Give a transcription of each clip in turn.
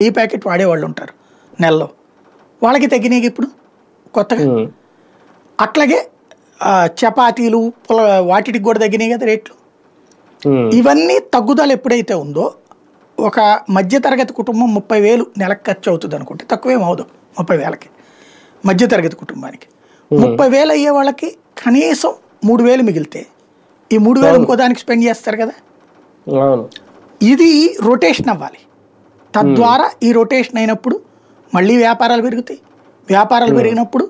ఈ ప్యాకెట్ వాడేవాళ్ళు ఉంటారు నెలలో, వాళ్ళకి తగ్గినాయి ఇప్పుడు కొత్తగా. అట్లాగే చపాతీలు వాటికి కూడా తగ్గినాయి కదా రేట్లు. ఇవన్నీ తగ్గుదల ఎప్పుడైతే ఉందో ఒక మధ్యతరగతి కుటుంబం 30,000 నెలకు ఖర్చు అవుతుంది అనుకుంటే తక్కువేం అవదు 30,000కి మధ్యతరగతి కుటుంబానికి. 30,000 అయ్యే వాళ్ళకి కనీసం 3,000 మిగిలితే ఈ 3,000 ఇంకో దానికి స్పెండ్ చేస్తారు కదా. ఇది రొటేషన్ అవ్వాలి. తద్వారా ఈ రొటేషన్ అయినప్పుడు మళ్ళీ వ్యాపారాలు పెరుగుతాయి, వ్యాపారాలు పెరిగినప్పుడు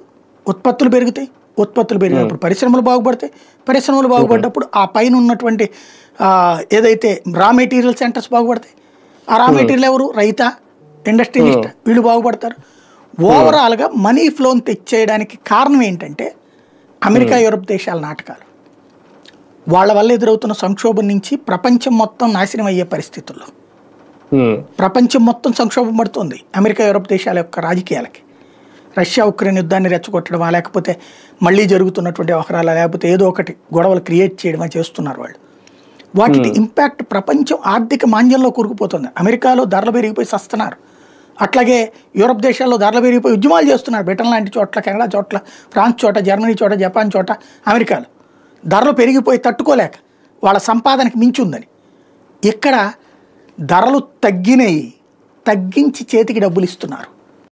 ఉత్పత్తులు పెరుగుతాయి, ఉత్పత్తులు పెరిగినప్పుడు పరిశ్రమలు బాగుపడతాయి, పరిశ్రమలు బాగుపడ్డప్పుడు ఆ పైన ఉన్నటువంటి ఏదైతే రా మెటీరియల్ సెంటర్స్ బాగుపడతాయి. ఆ రా మెటీరియల్ ఎవరు? రైతా, ఇండస్ట్రియలిస్ట్, వీళ్ళు బాగుపడతారు. ఓవరాల్గా మనీ ఫ్లోని తెచ్చేయడానికి కారణం ఏంటంటే అమెరికా యూరప్ దేశాల నాటకాలు. వాళ్ళ వల్ల ఎదురవుతున్న సంక్షోభం నుంచి ప్రపంచం మొత్తం నాశనం అయ్యే పరిస్థితుల్లో ప్రపంచం మొత్తం సంక్షోభం పడుతుంది అమెరికా యూరప్ దేశాల యొక్క రాజకీయాలకి. రష్యా ఉక్రెయిన్ యుద్ధాన్ని రెచ్చగొట్టడమా, లేకపోతే మళ్ళీ జరుగుతున్నటువంటి వ్యవహారాలు, లేకపోతే ఏదో ఒకటి గొడవలు క్రియేట్ చేయడమా చేస్తున్నారు వాళ్ళు. వాటికి ఇంపాక్ట్ ప్రపంచం ఆర్థిక మాంద్యంలో కూరుకుపోతుంది. అమెరికాలో ధరలు పెరిగిపోయి సస్తున్నారు, అట్లాగే యూరప్ దేశాల్లో ధరలు పెరిగిపోయి ఉద్యమాలు చేస్తున్నారు. బ్రిటన్ లాంటి చోట్ల, కెనడా చోట్ల, ఫ్రాన్స్ చోట, జర్మనీ చోట, జపాన్ చోట, అమెరికాలో ధరలు పెరిగిపోయి తట్టుకోలేక వాళ్ళ సంపాదనకి మించి ఉందని. ఇక్కడ ధరలు తగ్గినాయి, తగ్గించి చేతికి డబ్బులు ఇస్తున్నారు.